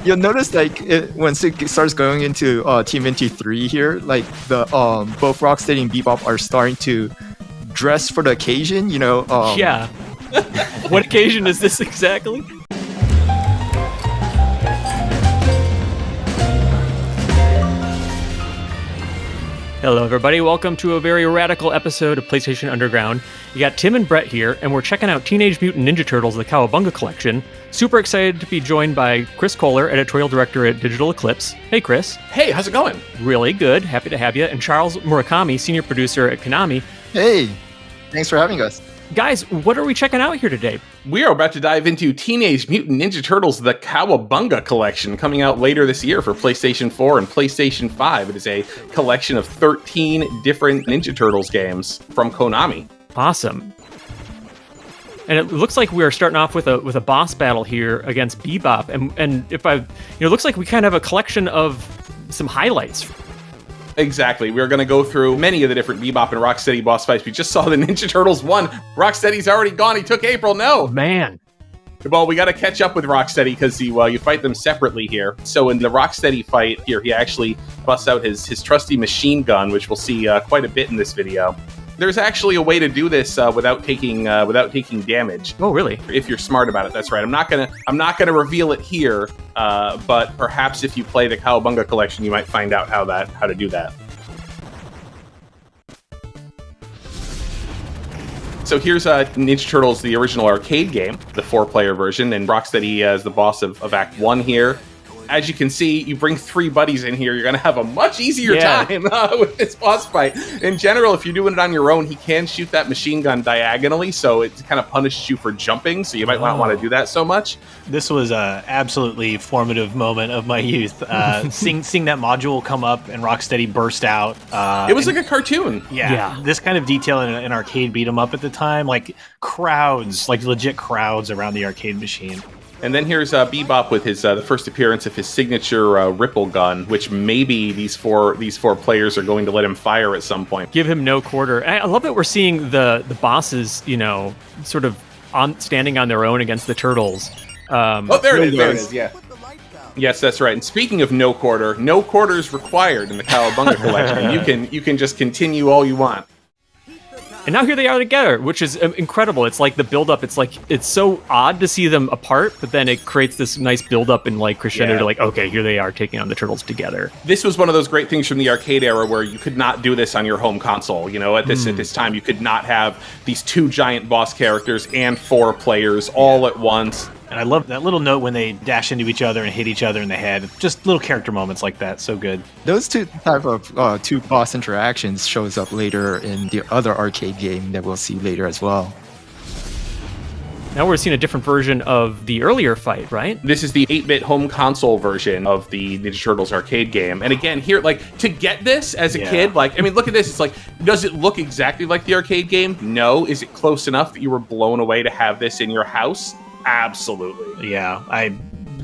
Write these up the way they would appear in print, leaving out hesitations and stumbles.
You'll notice like once it starts going into TMNT 3 here, like the both Rocksteady and Bebop are starting to dress for the occasion. Yeah. What occasion is this exactly? Hello, everybody. Welcome to a very radical episode of PlayStation Underground. You got Tim and Brett here, and we're checking out Teenage Mutant Ninja Turtles: The Cowabunga Collection. Super excited to be joined by Chris Kohler, editorial director at Digital Eclipse. Hey, Chris. Hey, how's it going? Really good. Happy to have you. And Charles Murakami, senior producer at Konami. Hey, thanks for having us. Guys, what are we checking out here today? We are about to dive into Teenage Mutant Ninja Turtles: The Cowabunga Collection, coming out later this year for PlayStation 4 and PlayStation 5. It is a collection of 13 different Ninja Turtles games from Konami. Awesome. And it looks like we are starting off with a boss battle here against Bebop, and it looks like we kind of have a collection of some highlights. Exactly. We're going to go through many of the different Bebop and Rocksteady boss fights. We just saw the Ninja Turtles 1. Rocksteady's already gone. He took April. No. Man. Well, we got to catch up with Rocksteady because you fight them separately here. So in the Rocksteady fight here, he actually busts out his trusty machine gun, which we'll see quite a bit in this video. There's actually a way to do this without taking damage. Oh, really? If you're smart about it, that's right. I'm not gonna reveal it here, but perhaps if you play the Cowabunga Collection, you might find out how to do that. So here's Ninja Turtles, the original arcade game, the 4-player version, and Rocksteady is the boss of Act 1 here. As you can see, you bring 3 buddies in here, you're going to have a much easier time with this boss fight. In general, if you're doing it on your own, he can shoot that machine gun diagonally, so it kind of punishes you for jumping, so you might not want to do that so much. This was an absolutely formative moment of my youth. Seeing that module come up and Rocksteady burst out. It was like a cartoon. Yeah. This kind of detail in an arcade beat 'em up at the time, like crowds, like legit crowds around the arcade machine. And then here's Bebop with his the first appearance of his signature ripple gun, which maybe these four players are going to let him fire at some point. Give him no quarter. I love that we're seeing the bosses, sort of standing on their own against the turtles. There it is. Yeah. Yes, that's right. And speaking of no quarters required in the Cowabunga Collection. You can just continue all you want. And now here they are together, which is incredible. It's like the build-up. It's so odd to see them apart, but then it creates this nice build-up and like crescendo to like, okay, here they are taking on the turtles together. This was one of those great things from the arcade era where you could not do this on your home console. At this time, you could not have these 2 giant boss characters and 4 players all at once. And I love that little note when they dash into each other and hit each other in the head. Just little character moments like that. So good. Those two type of 2 boss interactions shows up later in the other arcade game that we'll see later as well. Now we're seeing a different version of the earlier fight, right? This is the 8-bit home console version of the Ninja Turtles arcade game. And again, here, like, to get this as a kid, like, I mean, look at this. It's like, does it look exactly like the arcade game? No. Is it close enough that you were blown away to have this in your house? Absolutely. Yeah, I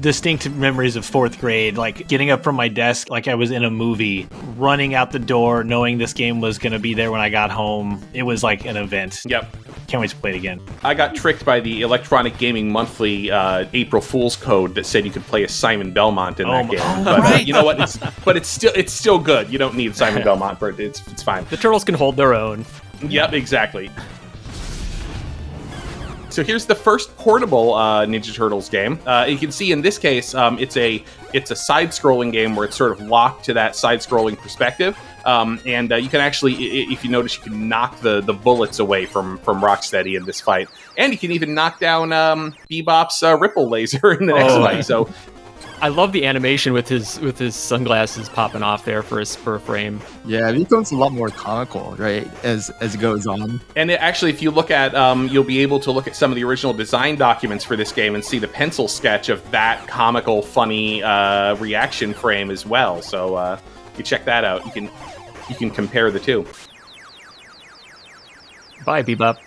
distinct memories of 4th grade, like getting up from my desk like I was in a movie, running out the door, knowing this game was going to be there when I got home. It was like an event. Yep. Can't wait to play it again. I got tricked by the Electronic Gaming Monthly April Fool's code that said you could play as Simon Belmont in that game. But you know what? It's still good. You don't need Simon Belmont for it. It's fine. The turtles can hold their own. Yep, exactly. So here's the first portable Ninja Turtles game. You can see in this case, it's a side-scrolling game where it's sort of locked to that side-scrolling perspective. And you can actually, if you notice, you can knock the bullets away from Rocksteady in this fight. And you can even knock down Bebop's ripple laser in the next fight. So I love the animation with his sunglasses popping off there for his spur frame. Yeah, it becomes a lot more comical, right, as it goes on. And actually, if you look at, you'll be able to look at some of the original design documents for this game and see the pencil sketch of that comical, funny reaction frame as well. So you check that out. You can compare the two. Bye, Bebop.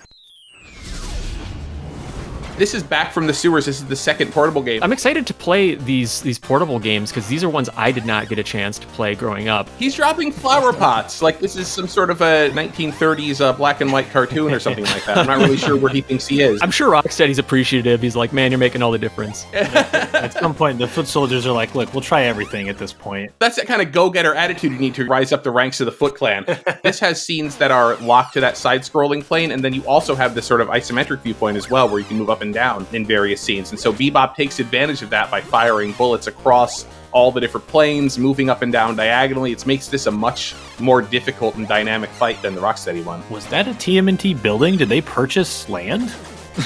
This is back from the sewers. This is the second portable game. I'm excited to play these portable games because these are ones I did not get a chance to play growing up. He's dropping flower pots like this is some sort of a 1930s black and white cartoon or something like that. I'm not really sure where he thinks he is. I'm sure Rocksteady's appreciative. He's like, man, you're making all the difference. At some point, the foot soldiers are like, look, we'll try everything at this point. That's that kind of go-getter attitude you need to rise up the ranks of the Foot Clan. This has scenes that are locked to that side-scrolling plane, and then you also have this sort of isometric viewpoint as well, where you can move up and down in various scenes. And so Bebop takes advantage of that by firing bullets across all the different planes, moving up and down diagonally. It makes this a much more difficult and dynamic fight than the Rocksteady one. Was that a TMNT building? Did they purchase land?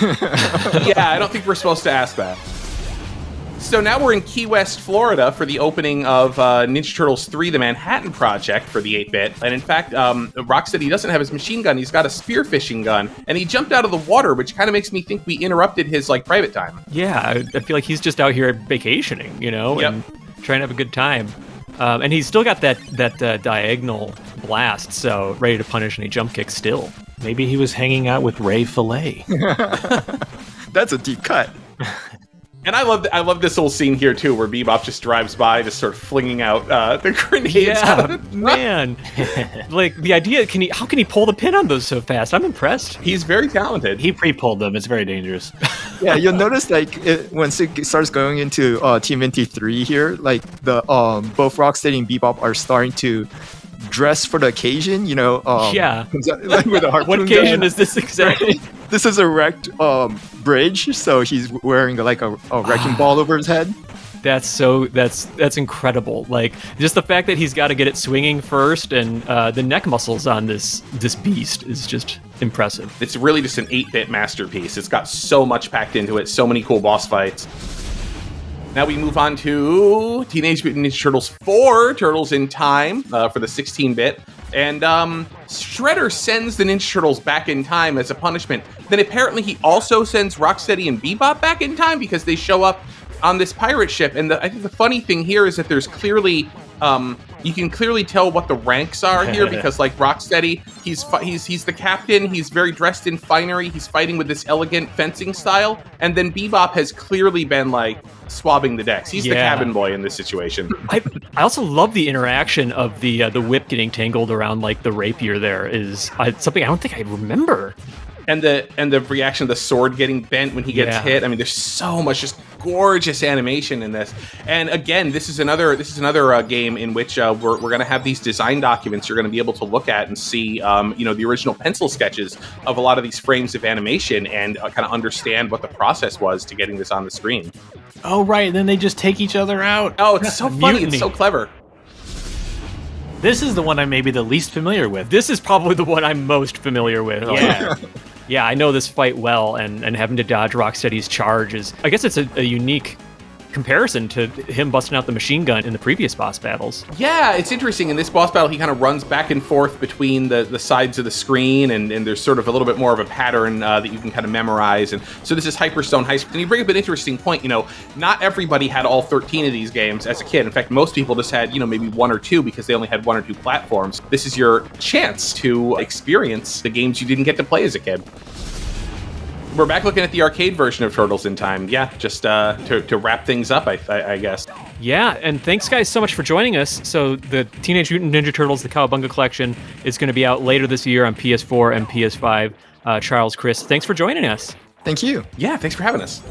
Yeah, I don't think we're supposed to ask that. So now we're in Key West, Florida for the opening of Ninja Turtles 3, The Manhattan Project for the 8-bit. And in fact, Rocksteady doesn't have his machine gun. He's got a spearfishing gun. And he jumped out of the water, which kind of makes me think we interrupted his private time. Yeah, I feel like he's just out here vacationing, and trying to have a good time. And he's still got that diagonal blast, so ready to punish any jump kicks still. Maybe he was hanging out with Ray Fillet. That's a deep cut. And I love this whole scene here too, where Bebop just drives by, just sort of flinging out the grenades. Yeah, man. Like the idea, how can he pull the pin on those so fast? I'm impressed. He's very talented. He pre-pulled them. It's very dangerous. Yeah, you'll notice once it starts going into TMNT 3 here, like the both Rocksteady and Bebop are starting to dress for the occasion. Yeah. Like with a harpoon What occasion gun. is this exactly? This is a wrecked bridge, so he's wearing like a wrecking ball over his head. That's incredible. Like just the fact that he's got to get it swinging first, and the neck muscles on this beast is just impressive. It's really just an 8-bit masterpiece. It's got so much packed into it, so many cool boss fights. Now we move on to Teenage Mutant Ninja Turtles 4, Turtles in Time, for the 16-bit. And Shredder sends the Ninja Turtles back in time as a punishment. Then apparently he also sends Rocksteady and Bebop back in time because they show up on this pirate ship. And I think the funny thing here is that there's clearly... you can clearly tell what the ranks are here because, like Rocksteady, he's the captain. He's very dressed in finery. He's fighting with this elegant fencing style, and then Bebop has clearly been swabbing the decks. He's the cabin boy in this situation. I also love the interaction of the whip getting tangled around the rapier. There is something I don't think I remember. And the reaction of the sword getting bent when he gets hit. I mean, there's so much just gorgeous animation in this. And again, this is another game in which we're going to have these design documents you're going to be able to look at and see the original pencil sketches of a lot of these frames of animation and kind of understand what the process was to getting this on the screen. Oh, right. Then they just take each other out. Oh, it's so funny. It's so clever. This is the one I'm maybe the least familiar with. This is probably the one I'm most familiar with. Yeah. Yeah, I know this fight well, and having to dodge Rocksteady's charge is... I guess it's a unique comparison to him busting out the machine gun in the previous boss battles. Yeah, it's interesting. In this boss battle, he kind of runs back and forth between the sides of the screen, and there's sort of a little bit more of a pattern that you can kind of memorize. And so this is Hyperstone High School. And you bring up an interesting point. Not everybody had all 13 of these games as a kid. In fact, most people just had, maybe 1 or 2 because they only had 1 or 2 platforms. This is your chance to experience the games you didn't get to play as a kid. We're back looking at the arcade version of Turtles in Time. Yeah, just to wrap things up, I guess. Yeah, and thanks guys so much for joining us. So the Teenage Mutant Ninja Turtles, the Cowabunga Collection, is going to be out later this year on PS4 and PS5. Charles, Chris, thanks for joining us. Thank you. Yeah, thanks for having us.